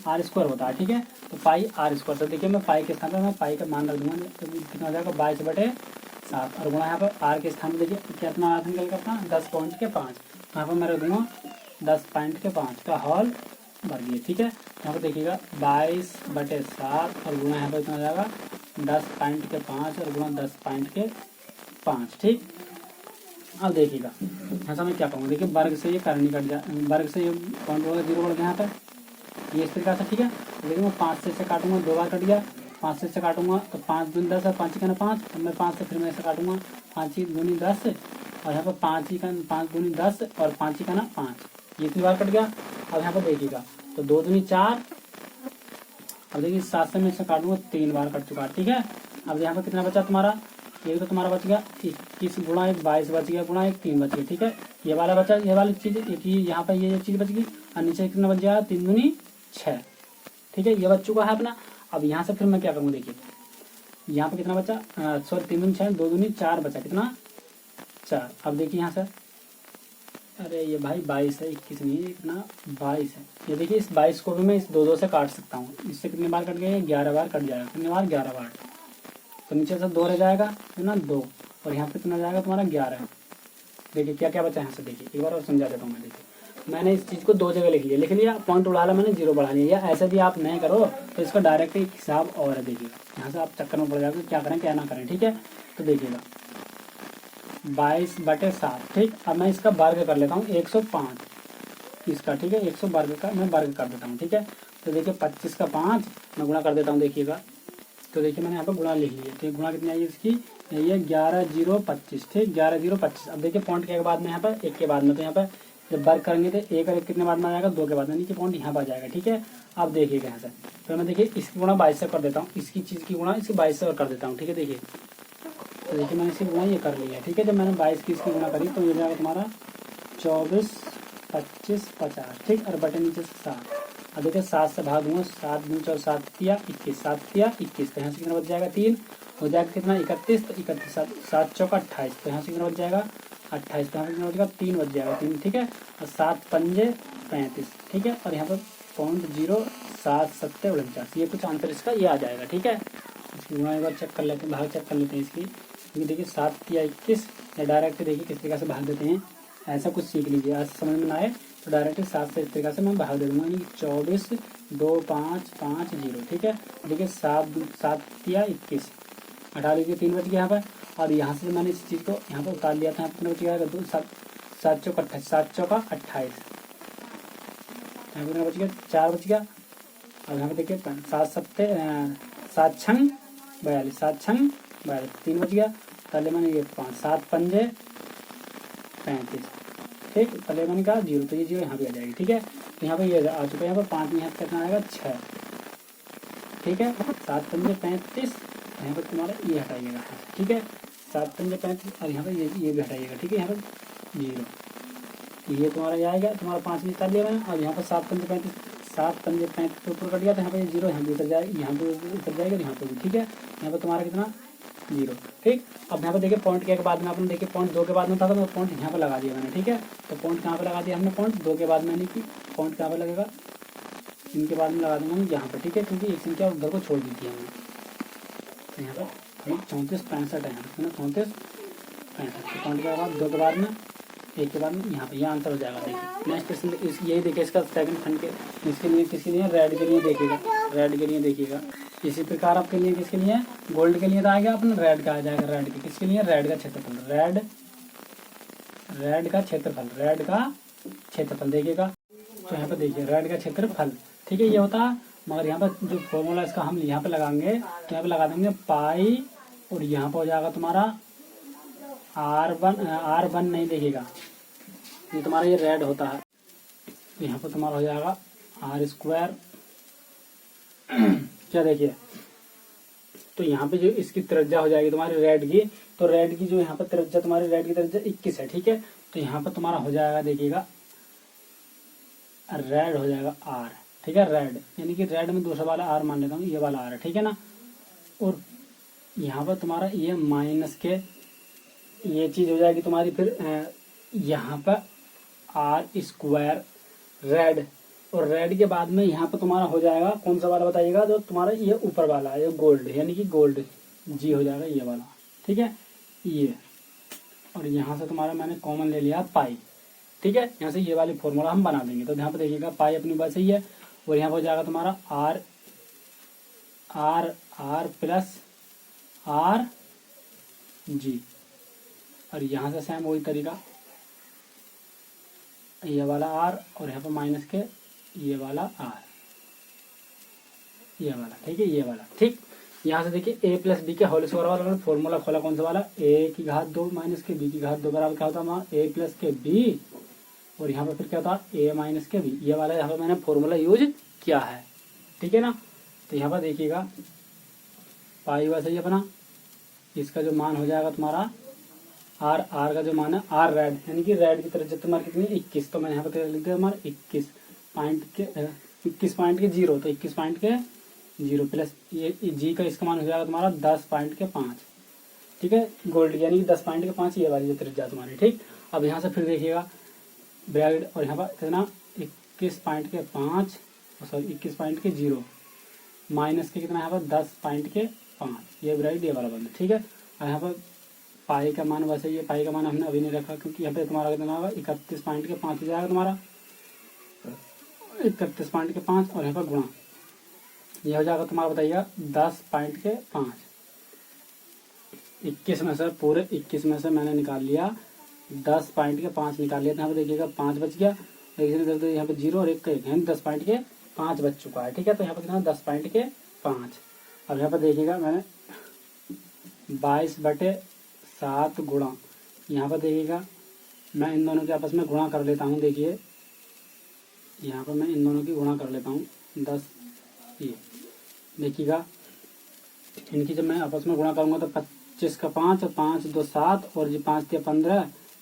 R स्क्वायर होता है। ठीक है, तो पाई R स्क्वायर, तो देखिए मैं पाई के स्थान पर मैं पाई का मान रख दूंगा, तो कितना हो जाएगा 22/7 और गुणा यहाँ पर R के स्थान पर देखिए कितना निकल कर अपना 10.5, तो यहाँ पर मैं रख दूंगा 10.5 का होल वर्गीय। ठीक है, यहाँ पर देखिएगा 22/7 और गुणा यहाँ पर कितना हो जाएगा 10.5 और गुणा 10.5। ठीक, अब देखिएगा यहाँ से मैं क्या कहूँगा, देखिए वर्ग से ये करनी कट जाए, वर्ग से ये पॉइंट होगा 0 बढ़ गया यहाँ पर ये इस तरीके से। ठीक है, तो देखिए मैं 5 से काटूंगा, 2 बार कट गया, 5 से काटूंगा तो 5 दूनी 10 और 5 का 5, अब मैं 5 से फिर मैं ऐसे काटूंगा 5 दूनी 10 और यहाँ पर 5 दूनी 10 और 5 का 5, ये 3 बार कट गया। अब यहाँ पर देखिएगा तो 2 दूनी 4, अब देखिए 7 से मैं इससे काटूंगा 3 बार कट चुका। ठीक है, अब यहाँ पर कितना बचा तुम्हारा, ये तो तुम्हारा बच गया 21 गुणा 1 22 बच गया, गुणा 1 3 बच गया। ठीक है, ये वाला बचा, ये वाली चीज एक ही यहाँ पर ये चीज बच गई और नीचे कितना बच गया 3 दूनी 6। ठीक है, ये बच चुका है अपना। अब यहाँ से फिर मैं क्या करूँगा, देखिए यहाँ पे कितना बचा, सॉरी 3 दूनी 6, 2 दूनी 4 बचा, कितना 4। अब देखिए यहाँ से, अरे ये भाई 22 है, 21 नहीं है, कितना 22 है। ये देखिए इस 22 को भी मैं इस 2 से काट सकता हूँ, इससे कितनी बार कट गए 11 बार कट जाएगा, कितनी बार 11 बार, तो नीचे से 2 रह जाएगा है ना 2 और यहाँ पे कितना जाएगा तुम्हारा 11। देखिए क्या क्या बचा है यहाँ से, देखिए एक बार और समझा देता हूँ मैं। देखिए मैंने इस चीज़ को 2 जगह लिख लिया, पॉइंट उड़ा ला मैंने 0 बढ़ा लिया, या ऐसे भी आप नहीं करो तो इसका डायरेक्ट एक हिसाब और है। देखिएगा यहाँ से आप चक्कर में पड़ जाओगे क्या करें क्या ना करें। ठीक है, तो देखिएगा 22/7। ठीक, अब मैं इसका वर्ग कर लेता हूँ 105 इसका। ठीक है, 100 वर्ग का मैं वर्ग कर देता हूँ। ठीक है, तो देखिए 25 का 5 मैं गुणा कर देता हूँ। देखिएगा तो देखिए मैंने यहाँ पर गुणा लिख लिया। ठीक, गुणा कितनी आई इसकी, ये 11/025। ठीक, 11/025। अब देखिए पॉइंट के बाद में यहाँ पर 1 के बाद में, तो यहाँ पर जब वर्ग करेंगे तो 1 और 1 कितने बाद में आ जाएगा 2 के बाद में, नीचे पॉइंट यहाँ पर आ जाएगा। ठीक है, अब देखिएगा यहाँ से तो मैं देखिए इसकी गुणा 22 से कर देता हूँ, इसकी चीज़ की गुणा इसकी 22 से और कर देता हूँ। ठीक है, देखिए तो देखिए मैंने इसकी गुणा ये कर लिया है। ठीक है, जब मैंने 22 की इसकी गुणा करी तो ये जाएगा तुम्हारा 24 25 50। ठीक, और बटे नीचे से 7। अब देखिए 7 से भाग दूंगा, 7 दूँ 4 7 तिया 21, 7 तिया 21, तो यहाँ से कितना बच जाएगा 3 हो जाएगा, कितना 31, तो 31 7 चौका 28, तो यहाँ से कितना बच जाएगा 28, तो यहाँ से कितना बचेगा 3 बच जाएगा 3। ठीक है, और 7 पंजे 35। ठीक है, और यहाँ पर 0.07 ये कुछ आंसर इसका ये आ जाएगा। ठीक है, इसकी गुणा एक बार चेक कर लेते हैं, भाग चेक कर लेते हैं इसकी, क्योंकि देखिए 7 या 21 या डायरेक्ट देखिए किस तरीके से भाग देते हैं, ऐसा कुछ सीख लीजिए, आज समझ में ना आए तो डायरेक्ट 7 से इस तरीके से मैं भाग दे दूंगा, यानी 24 2 5 5 0। ठीक है, देखिए 7 या 21 हटा लीजिए, 3 बच गया यहाँ पर। और यहाँ से मैंने इस चीज़ को यहाँ पर उतार लिया था, यहाँ पर बच गया 2 7 चौका 28, 7 चौका 28, यहाँ पर बच गया 4 बच गया। और यहाँ पर देखिए 7 छंग 42, 7 छंग 42, 3 बच गया। पहले मैंने ये 7 पंजे 35। ठीक, पहले मैंने कहा 0, तो ये 0 यहाँ पे आ जाएगी। ठीक है, तो यहाँ पे ये आ चुका है, यहाँ पर 5 में यहाँ पे कितना आएगा 6। ठीक है, 7 पंजे 35, यहाँ पर तुम्हारा ये हटाइएगा। ठीक है, 7 पंजे 35 और यहाँ पर ये भी हटाइएगा। ठीक है, यहाँ पर 0, ये तुम्हारा ये आएगा, तुम्हारा 5 निकाल लिया मैंने। और यहाँ पर 7 पंजे 35 के ऊपर कट गया, तो यहाँ पर 0 यहाँ भी उतर जाएगा, यहाँ पे उतर जाएगा, यहाँ पे भी। ठीक है, यहाँ पर तुम्हारा कितना 0। ठीक, अब यहाँ पर देखिए पॉइंट के बाद में आपने देखिए पॉइंट 2 के बाद में था, तो मैं पॉइंट यहाँ पर लगा दिया मैंने। ठीक है, तो पॉइंट कहाँ पर लगा दिया हमने, पॉइंट 2 के बाद में, यानी कि पॉइंट कहाँ पर लगेगा, इनके बाद में लगा दूंगा मैं यहाँ पर। ठीक है, क्योंकि एक संख्या उधर को छोड़ दी थी हमने, तो यहाँ पर 34 65 है, कितना 34 65। पॉइंट के बाद 2 के बाद में 1 के बाद में यहाँ पे, यह आंसर हो जाएगा। देखिए नेक्स्ट क्वेश्चन यही देखिए, इसका सेकंड खंड के इसके लिए किसके लिए, रेड के लिए देखिएगा, रेड के लिए देखिएगा। इसी प्रकार आपके लिए किसके लिए, गोल्ड के लिए तो आएगा अपना रेड का आ जाएगा, रेड के किसके लिए, रेड का क्षेत्रफल, रेड का क्षेत्रफल, रेड का क्षेत्रफल देखिएगा। तो यहाँ पे देखिए रेड का क्षेत्रफल, ठीक है, ये होता है। मगर यहाँ पर जो फॉर्मूला इसका हम यहाँ पे लगाएंगे, तो यहाँ पे लगा देंगे पाई, और यहाँ पे हो जाएगा तुम्हारा R1 नहीं देखिएगा, ये तुम्हारा ये रेड होता है, तो यहाँ पर तुम्हारा हो जाएगा R²। क्या देखिए, तो यहाँ पे जो इसकी त्रिज्या हो जाएगी तुम्हारी रेड की, तो रेड की जो यहाँ पर त्रिज्या, तुम्हारी रेड की त्रिज्या 21 है, ठीक है। तो यहाँ पर तुम्हारा हो जाएगा देखिएगा, रेड हो जाएगा R, ठीक है, रेड यानी कि रेड में दूसरा वाला R मान लेता हूँ, ये वाला R है, ठीक है ना। और यहाँ पर तुम्हारा ये माइनस के ये चीज हो जाएगी तुम्हारी, फिर यहाँ पर R² रेड, और रेड के बाद में यहाँ पर तुम्हारा हो जाएगा कौन सा वाला बताइएगा, जो तुम्हारा ये ऊपर वाला है, ये गोल्ड यानी कि गोल्ड जी हो जाएगा, ये वाला, ठीक है, ये। और यहाँ से तुम्हारा मैंने कॉमन ले लिया पाई, ठीक है, यहाँ से ये वाली फॉर्मूला हम बना देंगे। तो यहाँ पे देखिएगा पाई अपनी बात सही है, और यहाँ पर हो जाएगा तुम्हारा R प्लस R जी, और यहाँ से सेम वही तरीका, ये वाला R और यहाँ पर माइनस के ये वाला R, ये वाला, ठीक है, ये वाला, ठीक। यहाँ से देखिए a प्लस बी के होल स्क्वायर वाला फॉर्मूला खोला, कौन सा वाला, a की घात 2 माइनस के b की घात 2 बराबर क्या होता है हमारा a प्लस के b, और यहाँ पर फिर क्या होता है a माइनस के b, ये वाला यहाँ पर मैंने फॉर्मूला यूज किया है, ठीक है ना। तो यहाँ पर देखिएगा पाई वैसे ही अपना, इसका जो मान हो जाएगा तुम्हारा R का जो मान है R रेड, यानी कि रेड की तरफ तुम्हारी कितनी 21, तो मैंने यहाँ पर लिख दिया हमारा 21 पॉइंट के 0, तो 21 पॉइंट के 0 प्लस ये जी का इसका मान हो जाएगा तुम्हारा 10.5, ठीक है, गोल्ड यानी कि 10.5 ये वाली जो त्रिज्या तुम्हारी, ठीक। अब यहाँ से फिर देखिएगा ब्रैकेट, और यहाँ पर कितना 21.5 सॉरी 21.0 माइनस के कितना यहाँ पर 10.5, ये ब्रैकेट ये वाला बंद, ठीक है। और यहाँ पर पाई का मान वैसे, ये पाई का मान हमने अभी नहीं रखा, क्योंकि यहाँ पे तुम्हारा कितना होगा 31.5 हो जाएगा तुम्हारा 31.5, और यहाँ पर गुणा ये हो जाएगा तुम्हारा बताइएगा 10.5, 21 में से पूरे 21 में से मैंने निकाल लिया 10.5 निकाल लिया, तो यहाँ पे देखिएगा 5 बच गया, देखिए यहाँ पे 0 और 1 का 1 यानी 10.5 बच चुका है, ठीक है। तो यहाँ पे कितना 10.5। अब यहाँ पे देखिएगा मैंने 22/7 गुणा, यहाँ पर देखिएगा मैं इन दोनों के आपस में गुणा कर लेता हूँ, देखिए यहाँ पर मैं इन दोनों की गुणा कर लेता हूँ 10, ये देखिएगा इनकी जब मैं आपस में गुणा करूँगा तो 25 का 5 और 5 2 7 और जी 5 दिया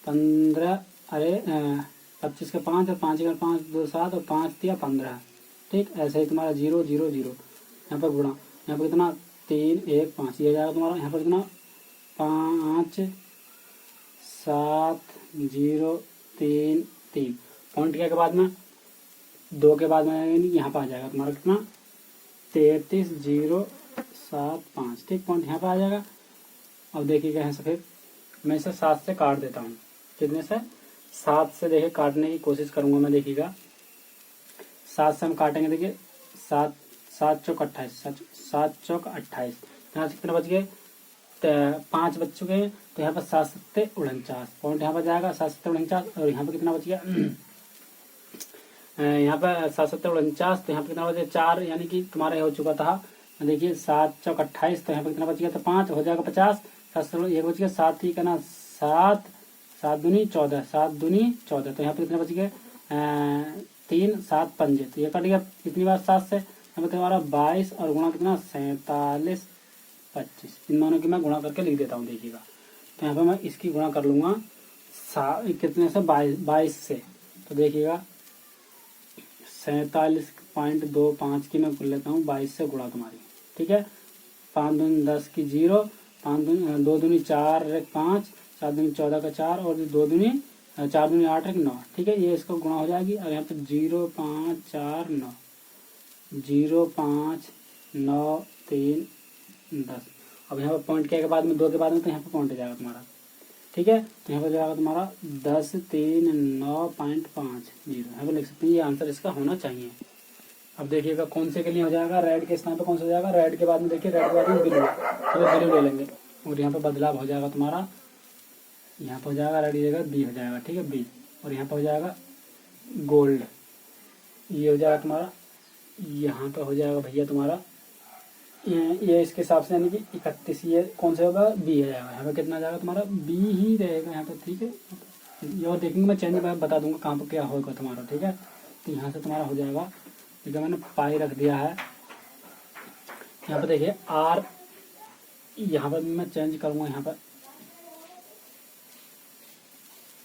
15 अरे 25 का 5 और 5 का 5 2 7 और 5 दिया 15, ठीक। ऐसे ही तुम्हारा 0 0 0 यहाँ पर गुणा, यहाँ पर कितना 3 1 5 ये जाएगा तुम्हारा, यहाँ पर कितना 5 7 0 3 3 पॉइंट के बाद में 2 के बाद में यहाँ पर आ जाएगा तुम्हारा कितना 33 0 7 5, ठीक, पॉइंट यहाँ पर आ जाएगा। अब देखिएगा यहाँ से फिर मैं इसे 7 से काट देता हूँ, कितने से 7 से देखिए काटने की कोशिश करूंगा मैं, देखिएगा 7 से हम काटेंगे, देखिए 7 चौक 28, 7 चौक 28, यहाँ से कितने बच गए 5 बच चुके हैं, तो यहाँ पर 7 7 49 पॉइंट यहाँ पर जाएगा 7 7 49, और यहाँ पर कितना बच गया यहाँ पर 7 7 49, तो यहाँ पर कितना बच गया 4, यानी कि तुम्हारा हो चुका था, देखिए 7 चौक 28, तो यहाँ पर कितना बच गया था 5 हो जाएगा 50, 7 एक बच गया 7 ही करना 7 7 दूनी 14, 7 दूनी 14, तो यहाँ पर कितना बच गया 3 7 5, तो ये कट गया कितनी बार 7 से, यहाँ पर तुम्हारा 22 और गुणा कितना 47 25, इन दोनों की मैं गुणा करके लिख देता हूँ, देखिएगा। तो यहाँ पे मैं इसकी गुणा कर लूंगा कितने से 22 से, तो देखिएगा 47.25 की मैं कर लेता हूँ 22 से गुणा तुम्हारी, ठीक है। 5 दूनी 10 की 0, 5 दूनी 2 दूनी 4 5, 4 दूनी 14 का 4 और 2 दूनी 4 दूनी 8 9, ठीक है, ये इसका गुणा हो जाएगी। और यहाँ पे 0 5 4 9 0 5 9 3 10, अब यहाँ पर पॉइंट के बाद में 2 के बाद में तो यहाँ पर पॉइंट हो जाएगा तुम्हारा, ठीक है। तो यहाँ पर जाएगा तुम्हारा 10,3,9.50, यहाँ पर लिख सकते हैं, ये आंसर इसका होना चाहिए। अब देखिएगा कौन से के लिए हो जाएगा, रेड के स्थान पर कौन सा हो जाएगा, रेड के बाद में देखिए रेड के बाद में ब्लू, तो ब्लू ले लेंगे और यहाँ पर बदलाव हो जाएगा तुम्हारा, यहाँ पर हो जाएगा रेड जगह बी हो जाएगा, ठीक है बी, और यहाँ पर हो जाएगा गोल्ड, ये हो जाएगा तुम्हारा, यहाँ पर हो जाएगा भैया तुम्हारा ये इसके हिसाब से यानी कि 31, ये कौन सा होगा, बी हो जाएगा। यहाँ पर कितना जाएगा तुम्हारा, बी ही रहेगा यहाँ पर, ठीक है। ये और देखेंगे मैं चेंज बता दूंगा कहाँ पर क्या होगा तुम्हारा, ठीक है। तो यहाँ से तुम्हारा हो जाएगा, ठीक है, मैंने पाई रख दिया है। यहाँ पर देखिए आर, यहाँ पर मैं चेंज करूंगा, यहाँ पर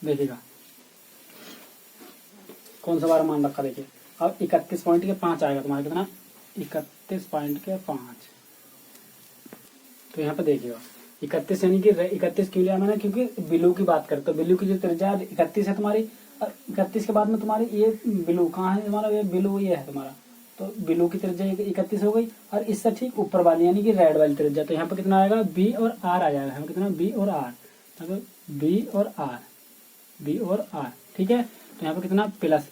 देखिएगा कौन सा बार मान रखा, देखिए अब 31.5 आएगा तुम्हारा, कितना 31.5। तो यहाँ पर देखिएगा 31 यानी कि 31 क्यों लिया मैंने, क्योंकि ब्लू की बात करते, तो ब्लू की जो त्रिज्या 31 है तुम्हारी, और 31 के बाद में तुम्हारी ये ब्लू कहाँ है तुम्हारा, ये ब्लू ये है तुम्हारा, तो ब्लू की त्रिज्या 31 हो गई, और इससे ठीक ऊपर वाली यानी कि रेड वाली त्रिज्या, तो यहाँ पर कितना आएगा, बी और आर आ जाएगा, यहाँ पर कितना बी और आर, बी और आर, बी और आर, ठीक है। तो यहाँ पर कितना प्लस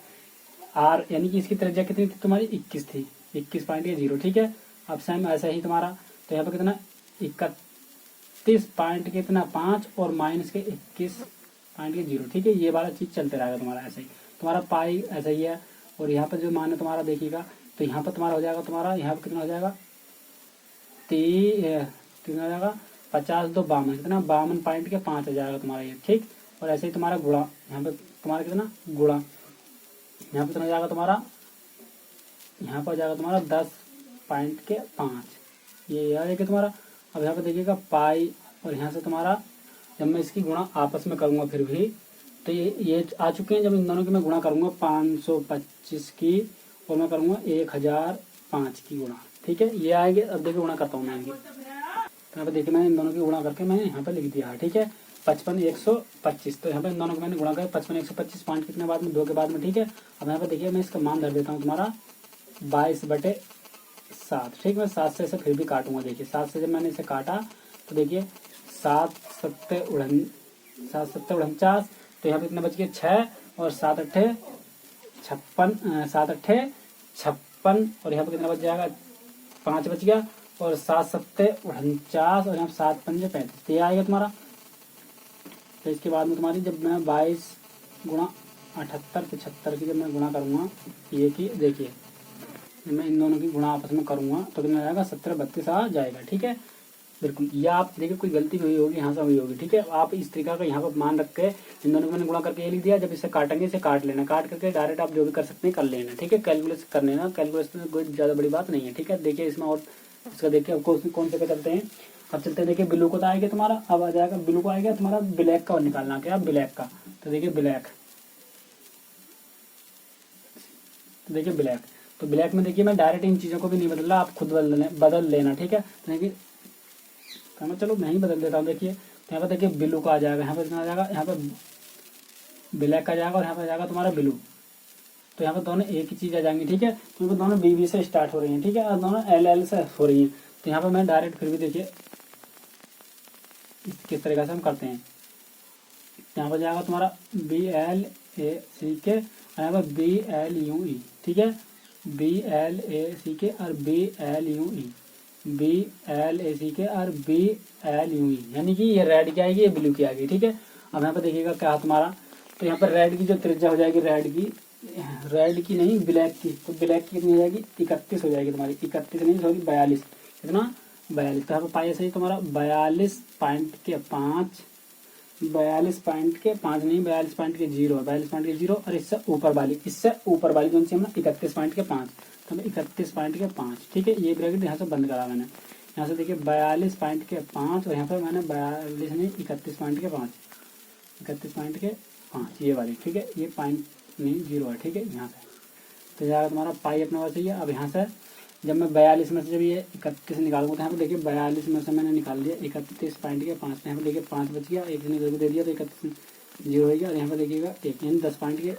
आर, यानी कि इसकी त्रिज्या कितनी थी तुम्हारी, 21 थी, 21.0, ठीक है। अब सेम ऐसा ही तुम्हारा, तो यहाँ पर कितना 31.5 और माइनस के 21.0, ठीक है। ये वाला चीज चलते रहेगा तुम्हारा, ऐसा ही तुम्हारा पाई ऐसा ही है। और यहाँ पर जो मान है तुम्हारा देखिएगा, तो यहाँ पर तुम्हारा हो जाएगा तुम्हारा, यहाँ पर कितना हो जाएगा, कितना हो जाएगा 50 2 52, कितना 52.5 हो जाएगा तुम्हारा ये, ठीक। और ऐसे ही तुम्हारा गुणा, यहाँ पे तुम्हारा कितना गुणा, यहाँ पे कितना हो जाएगा तुम्हारा, यहाँ पर हो जाएगा तुम्हारा 10.5, ये आ जाएगा तुम्हारा। अब यहाँ पे देखिएगा पाई, और यहाँ से तुम्हारा जब मैं इसकी गुणा आपस में करूंगा फिर भी, तो ये आ चुके हैं, जब इन दोनों की मैं गुणा करूंगा 525 की, और मैं करूंगा 1005 की गुणा, ठीक है, ये आएंगे। अब देखिए गुणा करता हूँ मैं इनकी, तो यहाँ पे देखिए मैंने इन दोनों की गुणा करके मैंने यहाँ पे लिख दिया है, ठीक है, 55,125। तो यहाँ पे इन दोनों को मैंने गुणा किया 55,125, पॉइंट कितने बाद में 2 के बाद में, ठीक है। अब यहाँ पे देखिए मैं इसका मान धर देता हूँ तुम्हारा 22/7, ठीक। मैं 7 से इसे फिर भी काटूंगा, देखिए 7 से जब मैंने इसे काटा तो देखिए 7 7 49, तो यहाँ पे कितना बच गया 6, और 7 8 56, 7 8 56, और यहाँ पे कितना बच जाएगा 5 बच गया, और 7 7 49, और यहाँ 7 5 35, तो ये आएगा तुम्हारा। तो इसके बाद में तुम्हारी जब मैं 22 गुणा 78 75 की जब मैं गुणा करूंगा ये की, देखिए मैं इन दोनों की गुणा आपस में करूंगा तो कितना जाएगा 17 32 आ जाएगा, ठीक है। बिल्कुल, या आप देखिए कोई गलती हुई होगी, यहाँ से हुई होगी, ठीक है। आप इस तरीका का यहाँ पर मान रख के इन दोनों को मैंने गुणा करके ये लिख दिया, जब इसे काटेंगे इसे काट लेना, काट करके डायरेक्ट आप जो भी कर सकते हैं कर लेना, ठीक है। कैलकुलेट कर लेना, कैलकुलेशन में कोई ज्यादा बड़ी बात नहीं है, ठीक है। देखिए इसमें और इसका देखिए अब कौन से पे चलते हैं, अब चलते हैं देखिए ब्लू को तो आएगा तुम्हारा, अब आ जाएगा ब्लू को आएगा तुम्हारा ब्लैक का, और निकालना क्या ब्लैक का, तो देखिए ब्लैक, तो देखिए ब्लैक, तो ब्लैक में देखिए मैं डायरेक्ट इन चीजों को भी नहीं बदल रहा, आप खुद बदल लेना, ठीक है। तो देखिए मैं चलो नहीं बदल देता हूँ, देखिए तो यहाँ पर देखिए ब्लू का आ जाएगा, यहाँ पर कितना आ जाएगा, यहाँ पर ब्लैक का जाएगा, और यहाँ पर जाएगा तुम्हारा ब्लू, तो यहाँ पर दोनों एक ही चीज आ जाएंगी, ठीक है। क्योंकि दोनों BB से स्टार्ट हो रही हैं, ठीक है, और दोनों LL से हो रही हैं, तो यहाँ पर मैं डायरेक्ट फिर भी देखिए किस तरीके से हम करते हैं, यहाँ पर जाएगा तुम्हारा BLACK, और यहाँ पर BLUE, ठीक है, BLACK और BLUE, BLACK और BLUE, यानी कि ये रेड की आएगी, ये ब्लू की आएगी, ठीक है। अब यहाँ पर देखिएगा क्या तुम्हारा, तो यहाँ पर रेड की जो त्रिज्या हो जाएगी, रेड की नहीं ब्लैक की, तो ब्लैक की कितनी हो जाएगी 31 हो जाएगी तुम्हारी, 31 नहीं सॉरी 42, कितना 42, तो यहाँ पर पाई सही तुम्हारा 42.5, 42.5 नहीं 42.0, 42.0, और इससे ऊपर वाली जो सी हम 31.5, तो 31.5, ठीक है। ये ब्रैकेट यहाँ से बंद करा मैंने, यहाँ से देखिए 42.5, और यहाँ पर मैंने 42 नहीं 31.5, ये वाली, ठीक है, ये पॉइंट नहीं 0 है, ठीक है। यहाँ से तो जाएगा तुम्हारा पाई अपने पास चाहिए। अब यहाँ से जब मैं 42 में से जब ये 31 निकालूंगा, तो यहाँ पे देखिए 42 में से मैंने निकाल लिया 31.5, यहाँ पे देखिए 5 बच गया, एक ने दे दिया तो 31 0 हो गया, और यहाँ पे देखिएगा एक यानी 10.5,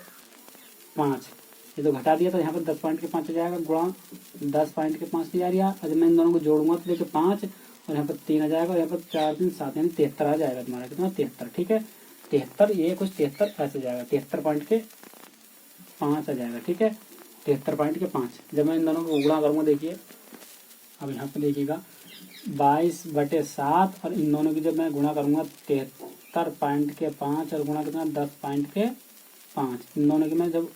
ये तो घटा दिया, तो यहाँ पर 10.5 हो जाएगा, गुणा 10.5 तैयार। और जब मैं इन दोनों को जोड़ूंगा तो देखिए 5 और यहाँ पर 3 आ जाएगा और यहाँ पर 4 3 7 यानी 73 आ जाएगा तुम्हारा। कितना? 73। ठीक है, 73 ये कुछ 73 ऐसे जाएगा, 73.5 आ जाएगा। ठीक है, 73.5। जब मैं इन दोनों को गुणा करूँगा देखिए, अब यहाँ पे देखिएगा 22/7 और इन दोनों की जब मैं गुणा करूँगा 73.5 और गुणा कितना 10.5, इन दोनों की मैं जब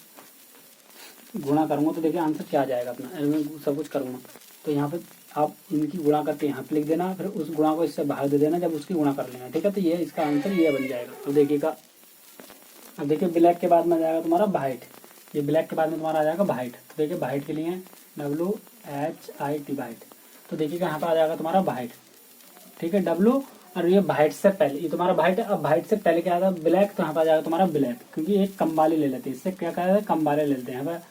गुणा करूँगा तो देखिए आंसर क्या आ जाएगा अपना। मैं सब कुछ करूँगा तो यहाँ पे आप इनकी गुणा करके यहाँ पे लिख देना, फिर उस गुणा को इससे बाहर दे देना जब उसकी गुणा कर लेना। ठीक है, तो ये इसका आंसर ये बन जाएगा। अब देखिएगा, अब देखिए ब्लैक के बाद में आ जाएगा तुम्हारा वाइट। ये ब्लैक के बाद में तुम्हारा आ जाएगा वाइट। तो देखिए वाइट के लिए WHIT वाइट। तो देखिएगा यहाँ पर आ जाएगा तुम्हारा वाइट। ठीक है, W और ये वाइट से पहले, ये तुम्हारा वाइट है। अब वाइट से पहले क्या आता है? ब्लैक। तो यहाँ पर आ जाएगा तुम्हारा ब्लैक, क्योंकि एक कम वाले ले लेते हैं, इससे क्या कहते हैं? कम वाले ले लेते हैं। यहाँ पर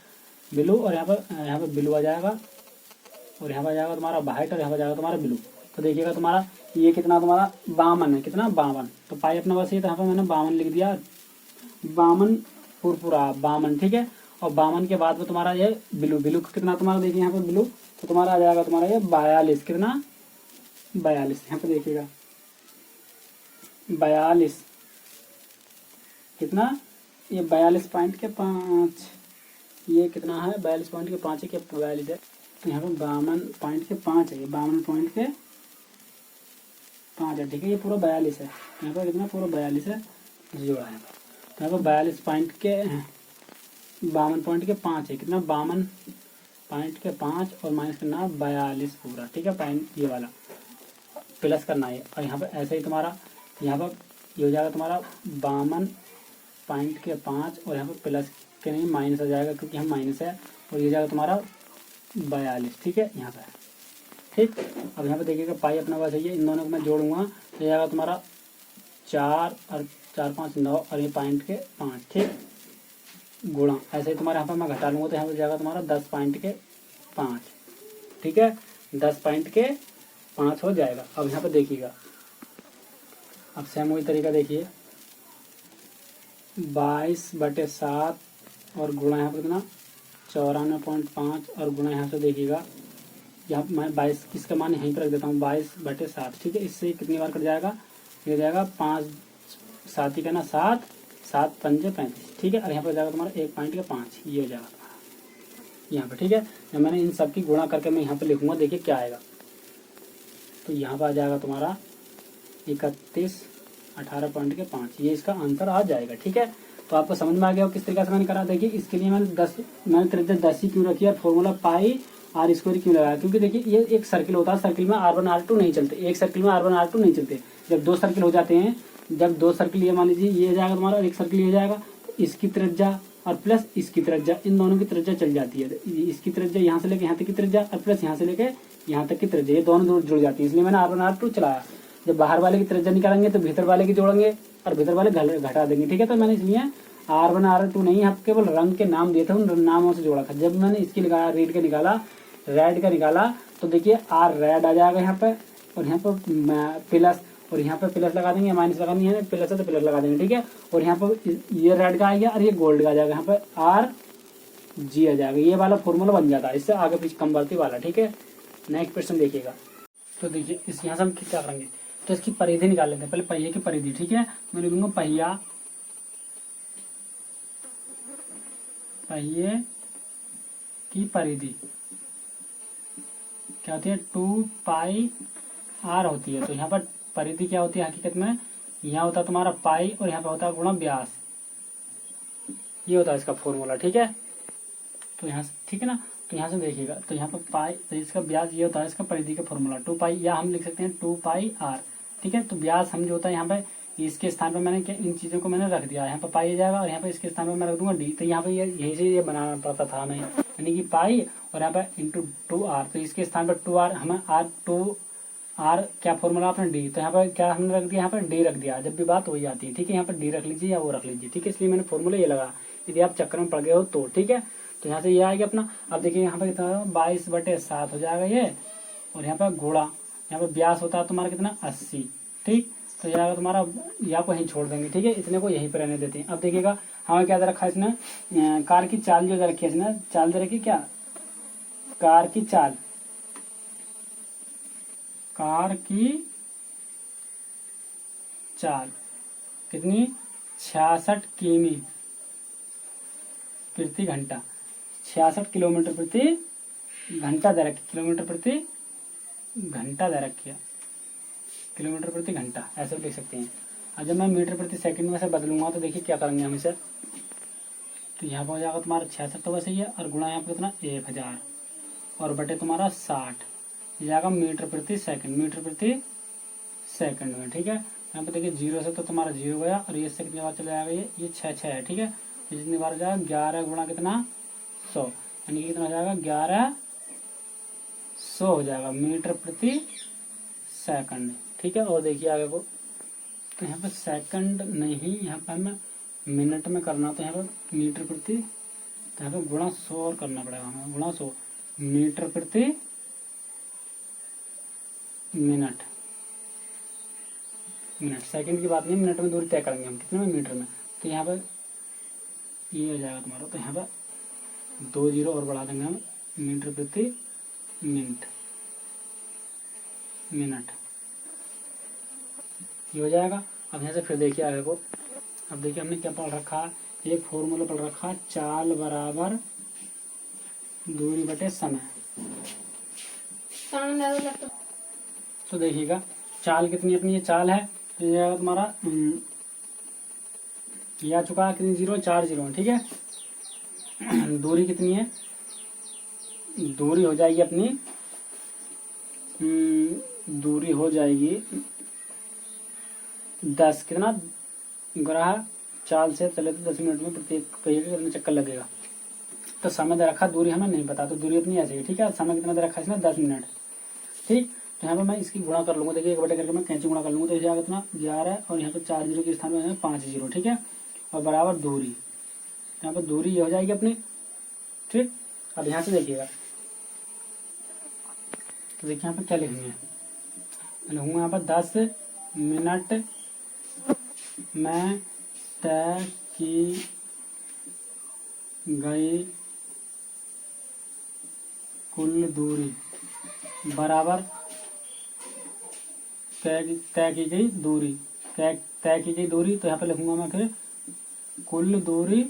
ब्लू और यहाँ पर ब्लू आ जाएगा और यहाँ पर आ जाएगा तुम्हारा वाइट और यहाँ पर जाएगा तुम्हारा ब्लू। तो देखिएगा तुम्हारा ये कितना तुम्हारा 52 है। कितना? 52। तो पाई अपना बस ये, तो यहाँ पर मैंने 52 लिख दिया। 52 पूरा 52। ठीक है, और 52 के बाद में तुम्हारा ये ब्लू। ब्लू कितना तुम्हारा देखिए यहाँ पे ब्लू, तो तुम्हारा आ जाएगा तुम्हारा ये 42। कितना? 42। यहाँ पे देखिएगा 42। कितना? ये 42.5। ये कितना है? 42.5 के 42 है। तो यहाँ पे 52.5 है। ये 52.5 है। ठीक है, ये पूरा 42 है। यहाँ पर कितना? पूरा 42 है जोड़ा है। तो यहाँ पर 52.5 है। कितना? 52.5 और माइनस करना 42 पूरा। ठीक है, पॉइंट ये वाला प्लस करना है। और यहाँ पर ऐसे ही तुम्हारा यहाँ पर ये हो जाएगा तुम्हारा 52.5 और यहाँ पर प्लस के नहीं माइनस आ जाएगा, क्योंकि हम माइनस है। और ये जाएगा तुम्हारा 42। ठीक है, यहाँ पर। ठीक, अब यहाँ पे देखिएगा पाई अपना पास है। इन दोनों को मैं जोड़ूंगा तो जाएगा तुम्हारा 4 और 4 5 9 और ये पॉइंट के 5। ठीक, गुणा ऐसे ही तुम्हारे यहाँ पर मैं घटा लूँगा तो यहाँ पर जाएगा तुम्हारा 10.5। ठीक है, 10.5 हो जाएगा। अब यहाँ पर देखिएगा, अब सेम वही तरीका देखिए, 22/7 और गुणा यहाँ पर कितना 94.5 और गुणा यहाँ से देखिएगा, यहाँ मैं 22 इसका मान यहीं पर रख देता हूँ 22/7। ठीक है, इससे कितनी बार कट जाएगा? ये जाएगा 5 7 ही का ना 7 7 5 35। ठीक है, और यहाँ पर जाएगा तुम्हारा 1.5 ये हो जाएगा तुम्हारा यहाँ पर। ठीक है, जब मैंने इन सब की गुणा करके मैं यहाँ पर लिखूंगा देखिए क्या आएगा। तो यहाँ पर आ जाएगा तुम्हारा 31 18.5 ये इसका आंसर आ जाएगा। ठीक है, तो आपको समझ में आ गया हो किस तरीके से मैंने करा। देखिए इसके लिए मैंने त्रिज्या 10 ही क्यों रखी है, फॉर्मूला पाई R स्क्वायर क्यों लगाया, क्योंकि देखिए ये एक सर्किल होता है, सर्किल में R1 R2 नहीं चलते, एक सर्किल में R1 R2 नहीं चलते। जब दो सर्किल हो जाते हैं, जब दो सर्किल ये मान लीजिए ये जाएगा तुम्हारा और एक सर्किल ये जाएगा, तो इसकी त्रिज्या और प्लस इसकी त्रिज्या, इन दोनों की त्रिज्या चल जाती है। इसकी त्रिज्या यहाँ से लेके यहाँ तक की त्रिज्या और प्लस यहाँ से लेके यहाँ तक की त्रिज्या, ये दोनों जुड़ जाती है। इसलिए मैंने R1 R2 चलाया। जब बाहर वाले की त्रिज्या निकालेंगे तो भीतर वाले की जोड़ेंगे और भीतर वाले घटा देंगे। ठीक है, तो मैंने इसलिए R1 R2 नहीं, आप केवल रंग के नाम दिए थे, उन नामों से जोड़ा था। जब मैंने इसकी लगाया रेड का निकाला तो देखिए R रेड आ जाएगा यहाँ पे, और यहाँ पर प्लस, और यहाँ पे प्लस लगा देंगे, माइनस लगानी है, प्लस है तो प्लस लगा देंगे। ठीक है, और यहाँ पर ये रेड का आ गया और ये गोल्ड का आ जाएगा, यहाँ पे RG आ जाएगा। ये वाला फॉर्मूला बन जाता है, इससे आगे पीछे कमवर्ती वाला। ठीक है, नेक्स्ट क्वेश्चन देखिएगा। तो देखिए इस यहाँ से हम क्या करेंगे, तो इसकी परिधि निकाल लेते हैं। पहले पहिए की परिधि। ठीक है, मैं लिखूंगा पहिए की परिधि क्या होती है? 2πr होती है। तो यहाँ पर परिधि क्या होती है हकीकत में? यहाँ होता है तुम्हारा पाई और यहाँ पर होता है गुणा व्यास। ये होता है इसका फॉर्मूला। ठीक है, तो यहाँ से ठीक है ना, तो यहाँ से देखिएगा, तो यहाँ पर पाई, तो इसका व्यास ये होता है इसका परिधि का फॉर्मूला 2π, या हम लिख सकते हैं 2πr। ठीक है, तो व्यास हम जो होता है यहाँ पे इसके स्थान पे मैंने इन चीज़ों को मैंने रख दिया। यहाँ पर पाई जाएगा और यहाँ पे इसके स्थान पे मैं रख दूंगा d। तो यहाँ पे यही से ये बनाना पड़ता था हमें, यानी कि पाई और यहाँ पे इंटू 2r। तो इसके स्थान पर 2r, हमें r क्या फॉर्मूला आपने d, तो यहाँ पर क्या हमने रख दिया? यहाँ पर d रख दिया। जब भी बात वही आती है। ठीक है, यहाँ पर d रख लीजिए या वो रख लीजिए। ठीक है, इसलिए मैंने फॉर्मूला ये लगा, यदि आप चक्कर में पड़ गए हो तो। ठीक है, तो यहाँ से ये आ गया अपना। अब देखिए यहाँ पे कितना 22/7 हो जाएगा ये, और यहाँ पर घोड़ा, यहाँ पर व्यास होता है तुम्हारा कितना 80। ठीक, तो यहाँ तुम्हारा यहाँ को यहीं छोड़ देंगे। ठीक है, इतने को यहीं पर रहने देते हैं। अब देखिएगा हमें क्या रखा है इसने, कार की चाल जो रखी है इसने, चाल दे रखी क्या? कार की चाल कार की चाल कितनी 66 किमी प्रति घंटा, 66 किलोमीटर प्रति घंटा दे रखी, किलोमीटर प्रति घंटा दे रखी है, किलोमीटर प्रति घंटा ऐसे भी लिख सकते हैं। अब जब मैं मीटर प्रति सेकंड में से बदलूंगा तो देखिए क्या करेंगे हम इसे, तो यहाँ पर हो जाएगा तुम्हारा 66 तो वैसे ही है, और गुणा यहाँ पर कितना 1000 और बटे तुम्हारा 60 जाएगा मीटर प्रति सेकंड, मीटर प्रति सेकंड में। ठीक है, यहाँ पे देखिए 0 से तो तुम्हारा 0 गया, और ये से कितनी बार चला जाएगा, ये 6 है। ठीक है, ये जितनी बार जाएगा 11 गुणा कितना 100, यानी कि कितना हो जाएगा 1100 हो जाएगा मीटर प्रति सेकंड। ठीक है, और देखिए आगे को, तो यहाँ पे सेकंड नहीं, यहाँ पे हमें मिनट में करना, तो यहाँ पे मीटर प्रति, तो यहाँ पे गुणा 100 और करना पड़ेगा हमें, गुणा 100 मीटर प्रति मिनट, मिनट सेकंड की बात नहीं, मिनट में दूरी तय करेंगे हम कितने में, मीटर में। तो यहाँ पे ये हो जाएगा तुम्हारा, तो यहाँ पे 2 जीरो और बढ़ा देंगे हम, मीटर प्रति मिनट, मिनट ये हो जाएगा। अब यहाँ से फिर देखिए आगे को, अब देखिए हमने क्या पढ़ रखा, एक फॉर्मूला पढ़ रखा, चाल बराबर दूरी बटे समय। तो देखिएगा चाल कितनी अपनी ये चाल है, तो ये तुम्हारा ये आ चुका है कितनी 0 4 0। ठीक है, दूरी कितनी है, दूरी हो जाएगी अपनी दूरी हो जाएगी 10 कितना ग्राह चाल से चले तो 10 मिनट में प्रत्येक पहिए का कितना चक्कर लगेगा। तो समय दे रखा, दूरी हमें नहीं पता, तो दूरी अपनी ऐसे ही। ठीक है, समय कितना दे रखा है इसमें 10 मिनट। ठीक, तो यहाँ पे मैं इसकी गुणा कर लूंगा, देखिए 1 बटे करके मैं कैंची गुणा कर लूंगा, तो जाएगा कितना 11 और यहाँ पे 4 जीरो के स्थान में 5 जीरो। ठीक है, और बराबर दूरी, यहाँ पे दूरी ये हो जाएगी अपनी। ठीक, अब यहाँ से देखिएगा, तो देखिए यहाँ पे क्या लिखेंगे, लिखूंगा यहाँ पर 10 मिनट में तय की गई कुल दूरी बराबर तय की गई दूरी, तय की गई दूरी, तो यहाँ पे लिखूंगा मैं फिर कुल दूरी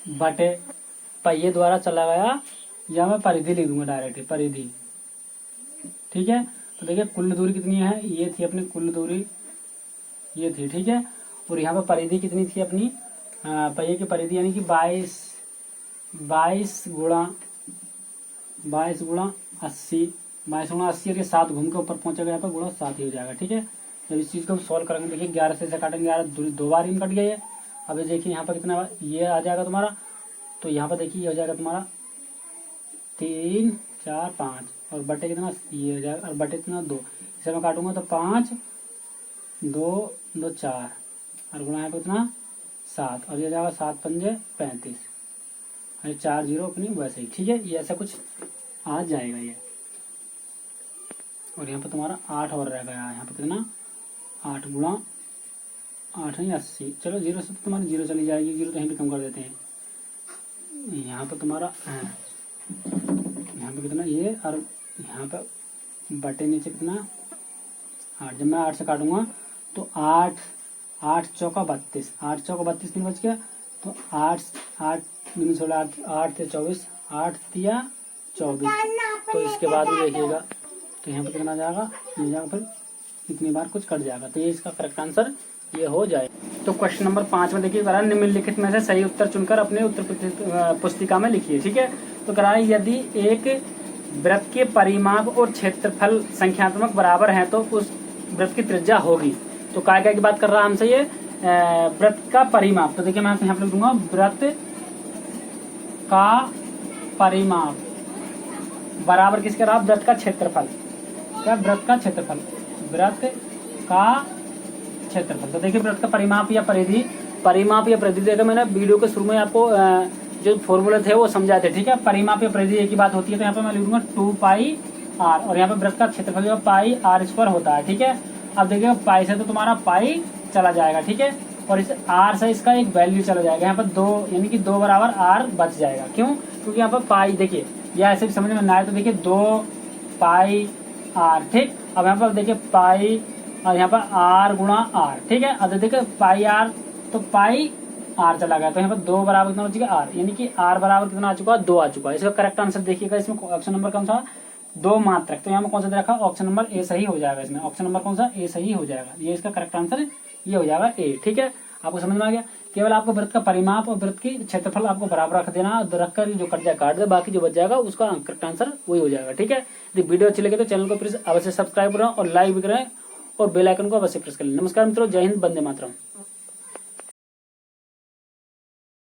बटे पहिए द्वारा चला गया, या मैं परिधि लिख दूंगा डायरेक्ट, परिधि। ठीक है, तो देखिए कुल दूरी कितनी है, ये थी अपनी कुल दूरी, ये थी। ठीक है, और यहाँ पे परिधि कितनी थी अपनी, पहिए की परिधि यानी कि 22 गुणा 80, 22 गुणा 80, और ये 7 घूम के ऊपर पहुंचेगा, यहाँ पर गुणा 7 ही हो जाएगा। ठीक है, जब इस चीज को सॉल्व करेंगे, देखिए 11 से काटेंगे, 11 2 बार कट गई है। अब देखिए यहाँ पर कितना ये आ जाएगा तुम्हारा, तो यहाँ पर देखिए ये हो जाएगा तुम्हारा 3 4 5, और बटे कितना ये हो जाएगा, और बटे कितना 2, इसे मैं काटूंगा तो 5 2 2 4, और गुणा यहाँ पे कितना 7, और ये जाएगा 7 पंजे 35, और 4 जीरो अपनी वैसे ही। ठीक है, ये ऐसा कुछ आ जाएगा ये, और यहाँ पे तुम्हारा 8 और रहेगा, यहाँ पे कितना 8 गुणा 8 नहीं 80, चलो 0 से तो तुम्हारी 0 चली जाएगी, 0 तो यहीं पे कम कर देते हैं। यहाँ पे तुम्हारा यहाँ पे कितना ये, और यहाँ पे बटे नीचे कितना 8, जब मैं 8 से काटूंगा तो 8 चौका 32, 8 चौका 32 दिन बच गया, तो 8 मिनट 16 8 से 24, 8 तिया 24। तो इसके बाद भी देखिएगा, तो यहाँ पे कितना जाएगा, ये जाएगा फिर इतनी बार कुछ कट जाएगा, तो ये इसका करेक्ट आंसर ये हो जाए। तो क्वेश्चन नंबर 5 में देखिए करा, निम्नलिखित में से सही उत्तर चुनकर अपने उत्तर पुस्तिका में लिखिए। ठीक है, तो करा यदि एक वृत्त के परिमाप और क्षेत्रफल संख्यात्मक बराबर हैं तो उस वृत्त की त्रिज्या होगी। तो काय की बात कर रहा है हमसे ये वृत्त का परिमाप, तो देखिए मैं यहाँ पे लिख दूंगा वृत्त का परिमाप बराबर किसके रहा, वृत्त का क्षेत्रफल, क्या वृत्त का क्षेत्रफल, वृत्त का क्षेत्रफल। तो देखिए वृत्त का परिमाप या परिधि, परिमाप या परिधि देखो मैंने वीडियो के शुरू में आपको जो फॉर्मूले थे वो समझाए थे। ठीक है, परिमाप या परिधि एक ही बात होती है, तो यहाँ पे मैं लिख दूंगा 2πr, और यहाँ पे वृत्त का क्षेत्रफल जो πr² होता है। ठीक है, अब देखिए पाई से तो तुम्हारा पाई चला जाएगा। ठीक है, और इस r से इसका एक वैल्यू चला जाएगा, यहाँ पर 2 यानी कि 2 बराबर r बच जाएगा। क्यों, क्योंकि यहाँ पर पाई देखिए, या ऐसे भी समझ में ना आए तो देखिए 2πr। ठीक, अब यहाँ पर देखिए पाई और यहाँ पर आर गुणा आर, ठीक है। अब देखिए पाई आर, तो पाई आर चला गया, तो यहाँ पर 2 बराबर कितना हो चुका आर, यानी कि आर बराबर कितना आ चुका है 2 आ चुका है। इसका करेक्ट आंसर देखिएगा, इसमें ऑप्शन नंबर कौन सा 2 मात्रक, तो यहाँ पर कौन सा दे रखा ऑप्शन नंबर ए सही हो जाएगा। इसमें ऑप्शन नंबर कौन सा ए सही हो जाएगा, ये इसका करेक्ट आंसर ये हो जाएगा ए, ठीक है। आपको समझ में आ गया। केवल आपको वृत्त का परिमाप और वृत्त की क्षेत्रफल आपको बराबर रख देना, रख कर जो कट जाए काट दे, बाकी जो बच जाएगा उसका करेक्ट आंसर वही हो जाएगा, ठीक है। यदि वीडियो अच्छी लगे तो चैनल को प्लीज अवश्य सब्सक्राइब करें और लाइक भी करें और बेल आइकन को अवश्य प्रेस कर लें। नमस्कार मित्रों, जय हिंद, वंदे मातरम।